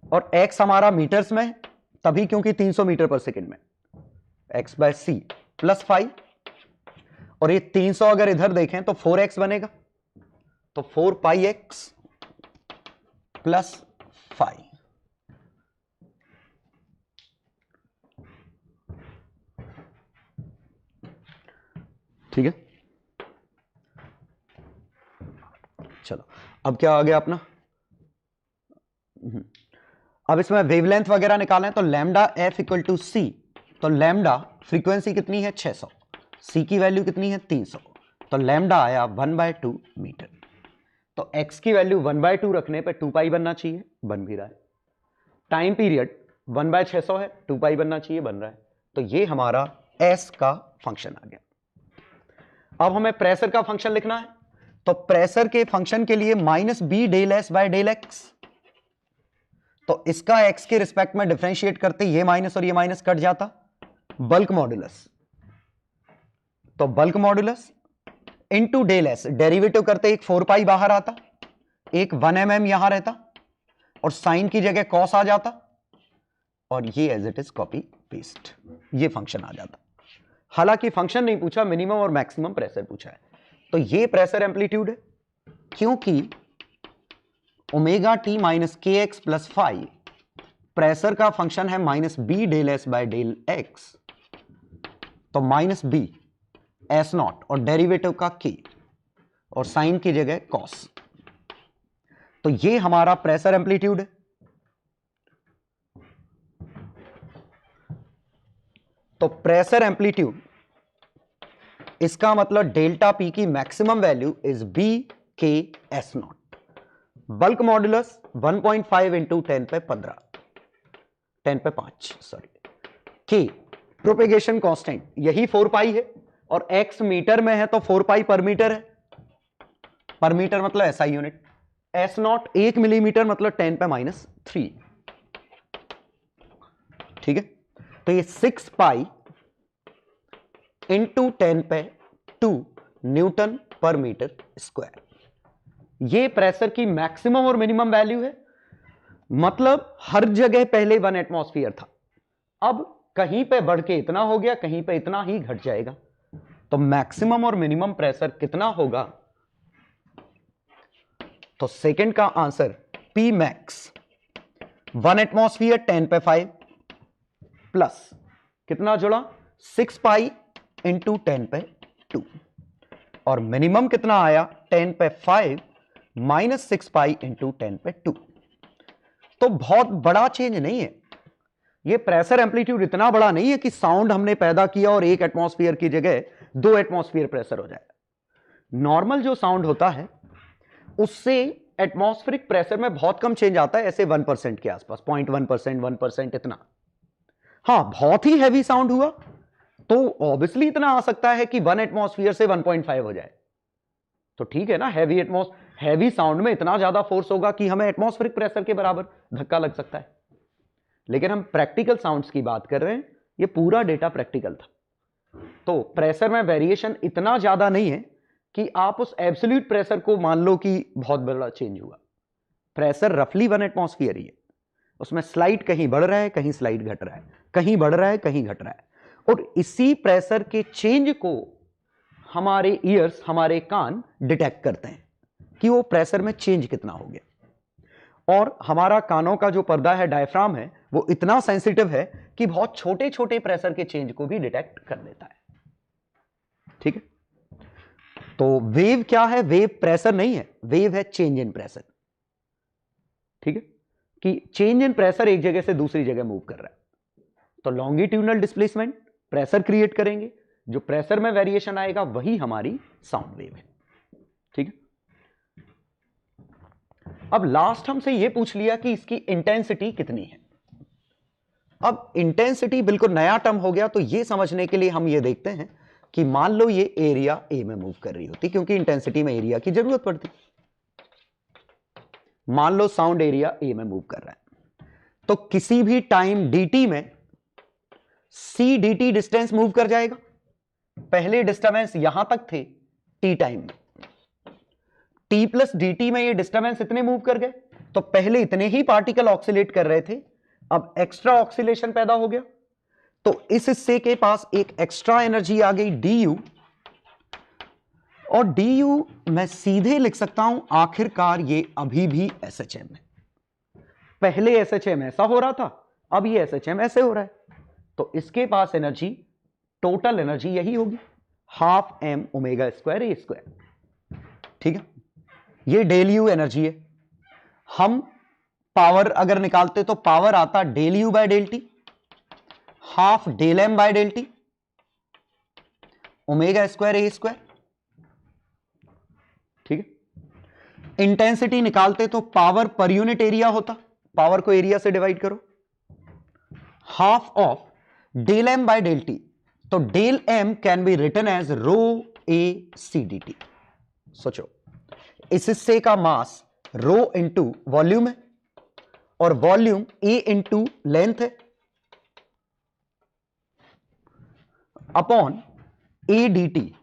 और एक्स हमारा मीटर्स में तभी क्योंकि 300 मीटर पर सेकेंड में, एक्स बाय सी प्लस 5, और ये 300 अगर इधर देखें तो 4x बनेगा, तो 4 पाई एक्स प्लस 5। ठीक है, चलो अब क्या आ गया अपना, अब इसमें वेवलेंथ वगैरह निकालना है तो लैम्डा एफ इक्वल टू सी, तो लैम्डा फ्रीक्वेंसी कितनी है 600, सी की वैल्यू कितनी है 300, तो लैम्डा आया 1/2 मीटर। तो x की वैल्यू 1/2 रखने पे 2 पाई बनना चाहिए, बन भी रहा है। टाइम पीरियड 1/600 है, 2 पाई बनना चाहिए, बन रहा है। तो ये हमारा s का फंक्शन आ गया। अब हमें प्रेशर का फंक्शन लिखना है, तो प्रेशर के फंक्शन के लिए -b del s by del x, तो इसका x के रिस्पेक्ट में डिफरेंशिएट करते ये माइनस और ये माइनस कट जाता, बल्क मॉड्यूलस, तो bulk modulus into del s, derivative करते एक 4 पाई बाहर आता, एक 1 mm यहां रहता, और साइन की जगह कॉस आ जाता, और ये as it is copy paste, ये फंक्शन आ जाता। हालांकि फंक्शन नहीं पूछा, मिनिमम और मैक्सिमम प्रेशर पूछा है। तो ये प्रेशर एम्पलीट्यूड है, क्योंकि ओमेगा टी माइनस के एक्स प्लस 5 प्रेशर का फंक्शन है -b del s by del x, तो -b एस नॉट और डेरिवेटिव का k और साइन की जगह कॉस, तो ये हमारा प्रेशर एम्पलीट्यूड है। तो प्रेशर एम्पलीट्यूड, इसका मतलब डेल्टा पी की maximum value is B k s not, bulk modulus 1.5 into 10 पे 15, 10 पे 5 सॉरी, के प्रोपेगेशन कांस्टेंट यही 4 पाई है, और x मीटर में है तो 4 पाई पर मीटर है, पर मीटर मतलब ऐसा यूनिट, एस नॉट 1 मिलीमीटर मतलब 10 पे -3, ठीक है। तो ये 6 पाई इंटू 10 पे 2 न्यूटन पर मीटर स्क्वायर, ये प्रेशर की मैक्सिमम और मिनिमम वैल्यू है। मतलब हर जगह पहले 1 एटमॉस्फेयर था, अब कहीं पे बढ़ के इतना हो गया, कहीं पे इतना ही घट जाएगा। तो मैक्सिमम और मिनिमम प्रेशर कितना होगा, तो सेकंड का आंसर P मैक्स 1 एटमॉस्फेयर 10 पे 5 प्लस कितना जुड़ा 6 पाई इंटू 10 पे 2, और मिनिमम कितना आया 10 पे 5 माइनस 6 पाई इंटू 10 पे 2। तो बहुत बड़ा चेंज नहीं है, ये प्रेशर एम्पलीट्यूड इतना बड़ा नहीं है कि साउंड हमने पैदा किया और 1 एटमॉस्फेयर की जगह 2 एटमॉस्फेयर प्रेशर हो जाए। नॉर्मल जो साउंड होता है उससे एटमॉस्फेरिक प्रेशर में बहुत कम चेंज आता है, ऐसे 1% के आसपास, 0.1%, 1% इतना। हां, बहुत ही हैवी साउंड हुआ तो ऑब्वियसली इतना आ सकता है कि 1 एटमॉस्फेयर से 1.5 हो जाए, तो ठीक है ना। हैवी साउंड में इतना ज्यादा फोर्स होगा कि हमें एटमॉस्फेरिक प्रेशर के बराबर धक्का लग सकता है। लेकिन हम प्रैक्टिकल साउंड्स की बात कर रहे हैं, ये पूरा डेटा प्रैक्टिकल था। तो प्रेशर में वेरिएशन इतना ज्यादा नहीं है कि आप उस एब्सोल्यूट प्रेशर को मान लो कि बहुत बड़ा चेंज हुआ। प्रेशर रफली 1 एटमॉस्फेयर ही है, उसमें स्लाइड कहीं बढ़ रहा है, कहीं स्लाइड घट रहा है, कहीं बढ़ रहा है, कहीं घट रहा है, और इसी प्रेशर के चेंज को हमारे ईयर्स, हमारे कान डिटेक्ट करते हैं कि वो प्रेशर में चेंज कितना हो गया। और हमारा कानों का जो पर्दा है, डायफ्राम है, वो इतना सेंसिटिव है कि बहुत छोटे छोटे प्रेशर के चेंज को भी डिटेक्ट कर लेता है। ठीक है, तो वेव क्या है? वेव प्रेशर नहीं है, वेव है चेंज इन प्रेशर। ठीक है, कि चेंज इन प्रेशर एक जगह से दूसरी जगह मूव कर रहा है, तो लॉन्गिट्यूडनल डिस्प्लेसमेंट प्रेशर क्रिएट करेंगे, जो प्रेशर में वेरिएशन आएगा वही हमारी साउंड वेव है। ठीक है, अब लास्ट हमसे यह पूछ लिया कि इसकी इंटेंसिटी कितनी है। अब इंटेंसिटी बिल्कुल नया टर्म हो गया, तो यह समझने के लिए हम यह देखते हैं कि मान लो ये एरिया ए में मूव कर रही होती, क्योंकि इंटेंसिटी में एरिया की जरूरत पड़ती। मान लो साउंड एरिया ए में मूव कर रहा है, तो किसी भी टाइम dt में c dt डिस्टेंस मूव कर जाएगा। पहले डिस्टर्बेंस यहां तक थे t टाइम में, t प्लस dt में ये डिस्टर्बेंस इतने मूव कर गए, तो पहले इतने ही पार्टिकल ऑक्सीलेट कर रहे थे, अब एक्स्ट्रा ऑक्सीलेशन पैदा हो गया, तो इस हिस्से के पास एक एक्स्ट्रा एनर्जी आ गई du, और du मैं सीधे लिख सकता हूं आखिरकार ये अभी भी SHM है। पहले SHM ऐसा हो रहा था, अब ये SHM ऐसे हो रहा है, तो इसके पास एनर्जी, टोटल एनर्जी यही होगी, हाफ m ओमेगा स्क्वायर ए स्क्वायर। ठीक है, ये डेल यू एनर्जी है। हम पावर अगर निकालते तो पावर आता del u by del t, half del m by del t, omega square A square. ठीक है, इंटेंसिटी निकालते तो पावर पर यूनिट एरिया होता, पावर को एरिया से डिवाइड करो, half of del m by del t, तो del m can be written as rho A C D T. सोचो, इस हिस्से का मास रो इंटू वॉल्यूम है, और वॉल्यूम ए इंटू लेंथ है, upon A D T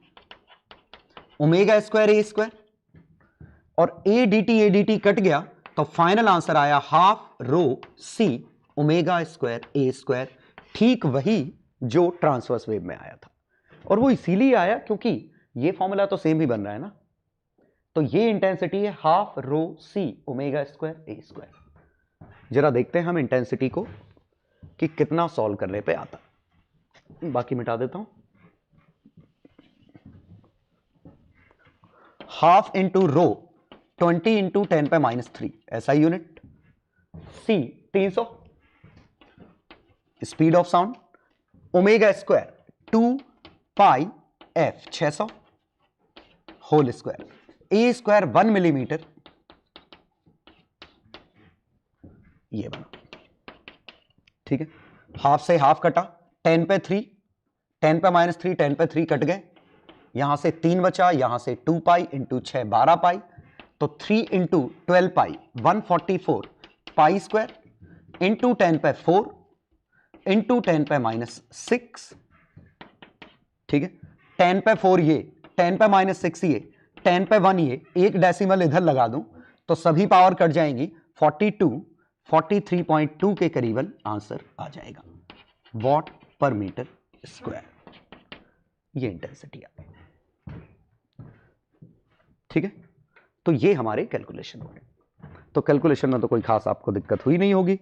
omega square A square, और A D T cut गया तो फाइनल आंसर आया हाफ रो सी ओमेगा स्क्वायर ए स्क्वायर। ठीक वही जो ट्रांसवर्स वेव में आया था, और वो इसीलिए आया क्योंकि ये फॉर्मूला तो सेम ही बन रहा है ना। तो ये इंटेंसिटी है हाफ रो सी ओमेगा स्क्वायर ए स्क्वायर। जरा देखते हैं हम इंटेंसिटी को कि कितना सॉल्व करने पे आता, बाकी मिटा देता हूं। हाफ इंटू रो 20 इंटू 10 पे -3 ऐसा unit, c 300 speed of sound, omega square 2 pi f 600 whole square, A square 1 millimetre, ये बना। ठीक है, हाफ से हाफ कटा, 10 पे 3, 10 पे -3, 10 पे 3 कट गए, यहां से 3 बचा, यहां से 2 पाई इंटू 6 12 पाई, तो 3 इंटू 12 पाई 144 पाई स्क्वायर इंटू 10 पे 4 इंटू 10 पे -6। ठीक है, 10 पे 4 ये, 10 पे -6 ये, 10 पे 1 ये, एक डेसिमल इधर लगा दूं तो सभी पावर कट जाएंगी, 43.2 के करीबन आंसर आ जाएगा, वॉट पर मीटर स्क्वायर। ये इंटेंसिटी आ गई। ठीक है, तो ये हमारे कैलकुलेशन हो गए। तो कैलकुलेशन में तो कोई खास आपको दिक्कत हुई नहीं होगी,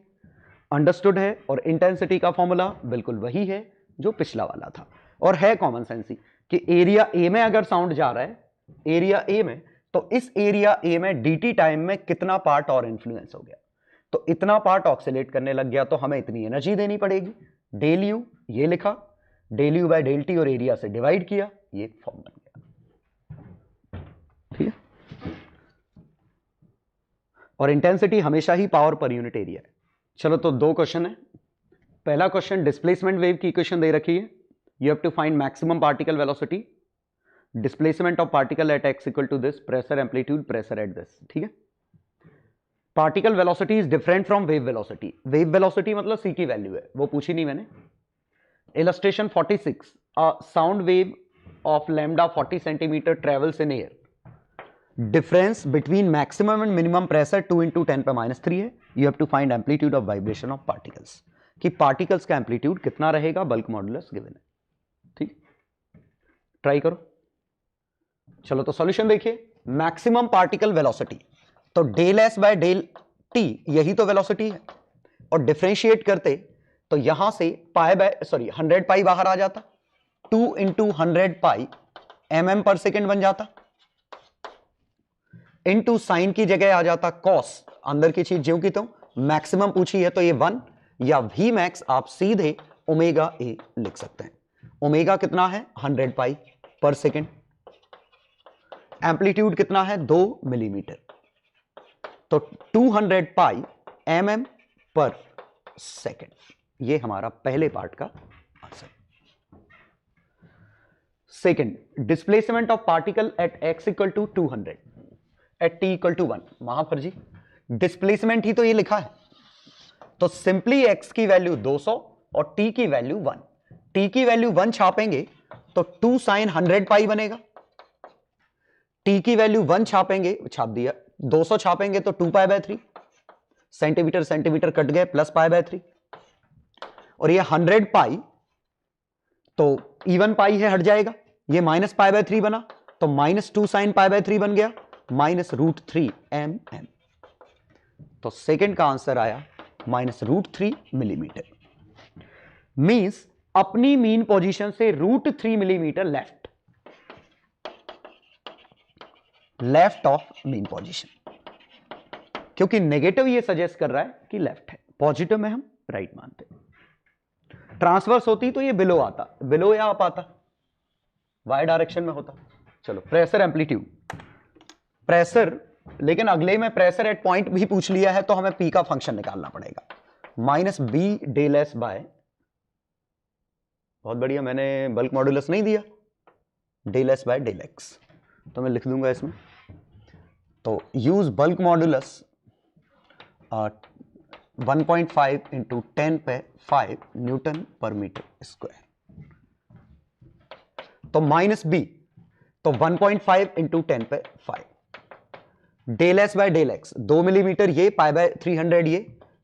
अंडरस्टूड है। और इंटेंसिटी का फॉर्मूला बिल्कुल वही है जो पिछला वाला था। और है कॉमन सेंस ही कि एरिया ए में अगर साउंड जा रहा है, एरिया ए में, तो इस एरिया ए में dt टाइम में कितना पार्ट और इन्फ्लुएंस हो गया, तो इतना पार्ट ऑक्सीलेट करने लग गया, तो हमें इतनी एनर्जी देनी पड़ेगी। डेल यू ये लिखा, del u by del t और एरिया से डिवाइड किया, ये फॉर्म बन गया। ठीक है, और इंटेंसिटी हमेशा ही पावर पर यूनिट एरिया है। चलो तो दो क्वेश्चन है। पहला क्वेश्चन, डिस्प्लेसमेंट वेव की इक्वेशन दे रखी है, you have to find maximum particle velocity, displacement of particle at x equal to this, pressure amplitude, pressure at this. ठीक है, particle velocity is different from wave velocity. Wave velocity मतलब c की value है, वो पूछी नहीं मैंने। Illustration 46, a sound wave of lambda 40 centimetre travels in air, difference between maximum and minimum pressure 2 × 10⁻³ है। You have to find amplitude of vibration of particles, कि particles का एम्पलीट्यूड कितना रहेगा, बल्क मॉडुलस गिवन है। ठीक, ट्राई करो। चलो तो सॉल्यूशन देखिए, मैक्सिमम पार्टिकल वेलोसिटी, तो del s by del t, यही तो वेलोसिटी है, और डिफरेंशिएट करते तो यहां से 100 पाई बाहर आ जाता, 2 × 100 पाई mm पर सेकेंड बन जाता, इनटू साइन की जगह आ जाता कॉस, अंदर की चीज ज्यों की तो मैक्सिमम पूछी है तो ये 1, या वी मैक्स आप सीधे ओमेगा ए लिख सकते हैं। ओमेगा कितना है 100 पाई पर सेकेंड, एम्पलीट्यूड कितना है 2 मिलीमीटर, तो 200 पाई mm पर सेकेंड। ये हमारा पहले पार्ट का answer. Second, displacement of particle at x equal to 200 at t equal to 1। महाफर जी डिस्प्लेसमेंट ही तो ये लिखा है, तो सिंपली x की वैल्यू 200 और t की वैल्यू 1, t की वैल्यू 1 छापेंगे तो 2 sin 100 पाई बनेगा, t की वैल्यू 1 छापेंगे, छाप दिया, 200 छापेंगे तो 2 pi by 3, centimetre centimetre cut गए, प्लस पाई बाय 3, और ये 100 पाई तो इवन पाई है, हट जाएगा, ये माइनस पाई बाय 3 बना, तो -2 sin पाई बाय 3 बन गया, -√3 mm। तो सेकंड का आंसर आया -√3 मिलीमीटर। मींस अपनी मीन पोजीशन से √3 millimetre left of mean position, क्योंकि नेगेटिव ये सजेस्ट कर रहा है कि लेफ्ट है, पॉजिटिव में हम राइट मानते हैं। ट्रांसवर्स होती तो ये बिलो आता, बिलो या अप आता, वाई डायरेक्शन में होता। चलो प्रेशर एम्पलीट्यूड, प्रेशर, लेकिन अगले में प्रेशर एट पॉइंट भी पूछ लिया है तो हमें पी का फंक्शन निकालना पड़ेगा, -b डेल एस बाय, बहुत बढ़िया, मैंने बल्क मॉड्यूलस नहीं दिया, del s by del x, तो मैं लिख दूंगा इसमें, तो यूज बल्क मॉड्यूलस 1.5 × 10⁵ न्यूटन पर मीटर स्क्वायर, तो -b, तो 1.5 × 10⁵, del s by del x 2 millimetre, ये पाई बाय 300 ये,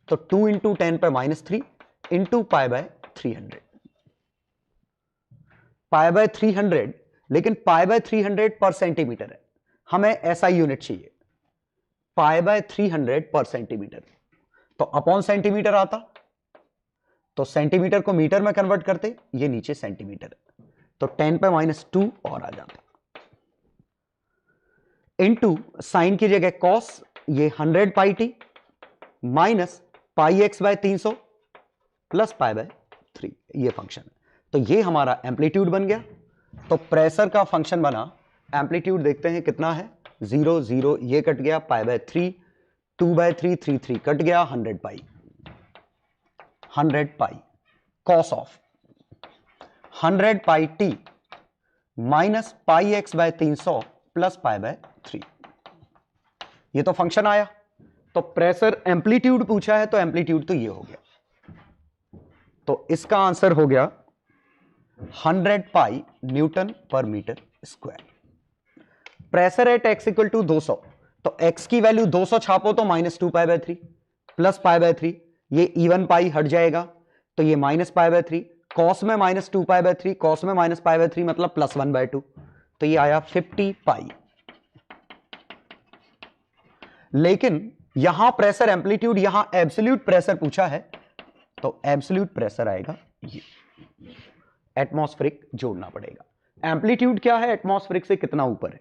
तो 2 × 10⁻³ into pi by 300, pi by 300, लेकिन पाई बाय 300 पर सेंटीमीटर है, हमें ऐसा यूनिट चाहिए, पाई बाय 300 पर सेंटीमीटर, तो अपॉन सेंटीमीटर आता, तो सेंटीमीटर को मीटर में कन्वर्ट करते, ये नीचे सेंटीमीटर, तो 10⁻² और आ जाता, इनटू साइन की जगह कॉस, ये 100 pi T minus pi x by 300 plus pi by 3, ये फंक्शन है, तो ये हमारा एम्पलीट्यूड बन गया। तो प्रेशर का फंक्शन बना, एम्पलीट्यूड देखते हैं कितना है, 0 0 ये कट गया, पाई बाय 3, 2/3 3 3 कट गया, 100 pi cos of 100 pi T minus pi x by 300 plus pi by 3, ये तो फंक्शन आया। तो प्रेशर एम्पलीट्यूड पूछा है तो एम्पलीट्यूड तो ये हो गया, तो इसका आंसर हो गया 100 पाई न्यूटन पर metre square. Pressure at x equal to 200, तो x की वैल्यू 200 छापो तो -2 pi by 3 plus pi by 3, ये इवन पाई हट जाएगा, तो ये माइनस पाई बाय 3, कॉस में -2 पाई बाय 3, कॉस में माइनस पाई बाय 3 मतलब +1/2, तो ये आया 50 पाई। लेकिन यहां प्रेशर एम्पलीट्यूड, यहां एब्सोल्यूट प्रेशर पूछा है, तो एब्सोल्यूट प्रेशर आएगा ये एटमॉस्फेरिक जोड़ना पड़ेगा। एम्पलीट्यूड क्या है, एटमॉस्फेरिक से कितना ऊपर है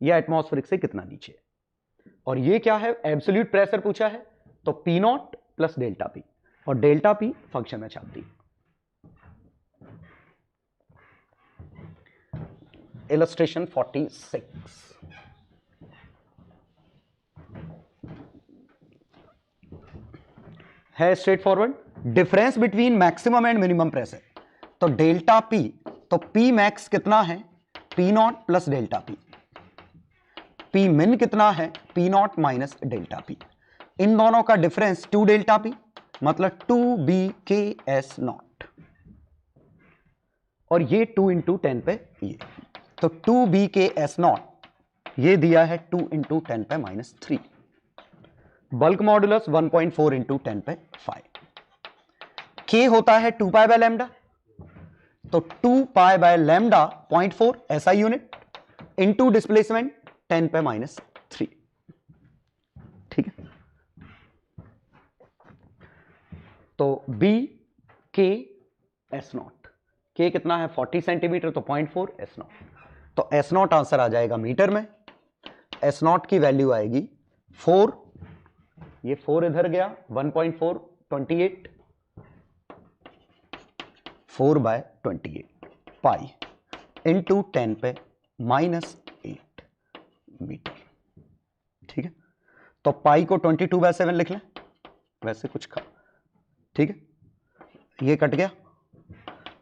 या एटमॉस्फेरिक से कितना नीचे है। और ये क्या है, एब्सोल्यूट प्रेशर पूछा है, तो P naught plus delta P, और डेल्टा पी फंक्शन में छाप दी। इलस्ट्रेशन 46 है straightforward. Difference between maximum and minimum pressure, तो डेल्टा पी, तो पी मैक्स कितना है, P naught plus delta P, P min कितना है, P naught minus delta P. इन दोनों का डिफरेंस 2 डेल्टा पी, मतलब 2 बी के एस नॉट, और ये 2 इंटू 10 पे ये, तो 2 बी के एस नॉट ये दिया है 2 इंटू 10 पे माइनस 3। बल्क मॉडुलस 1.4 इंटू 10 पे 5। के होता है 2 पाई बाय लैम्डा, तो 2 पाई बाय लैम्डा 0.4 ऐसा यूनिट इंटू डिस्प्लेसमेंट 10 पे माइनस 3। ठीक है, तो बी के एस नॉट, के कितना है 40 सेंटीमीटर, तो 0.4 एस नॉट, तो एस नॉट आंसर आ जाएगा मीटर में। एस नॉट की वैल्यू आएगी 4, ये 4 इधर गया, 1.4 28, 4 बाय 28 पाई इंटू 10 पे माइनस 8 मीटर। ठीक है, तो पाई को 22/7 लिख लें, वैसे कुछ खा, ठीक है, ये कट गया,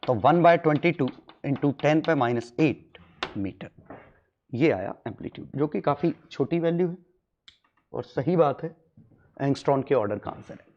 तो 1/22 इंटू 10 पे माइनस 8 मीटर, ये आया एम्पलीट्यूड, जो कि काफी छोटी वैल्यू है और सही बात है, एंगस्ट्रॉन के ऑर्डर का आंसर है।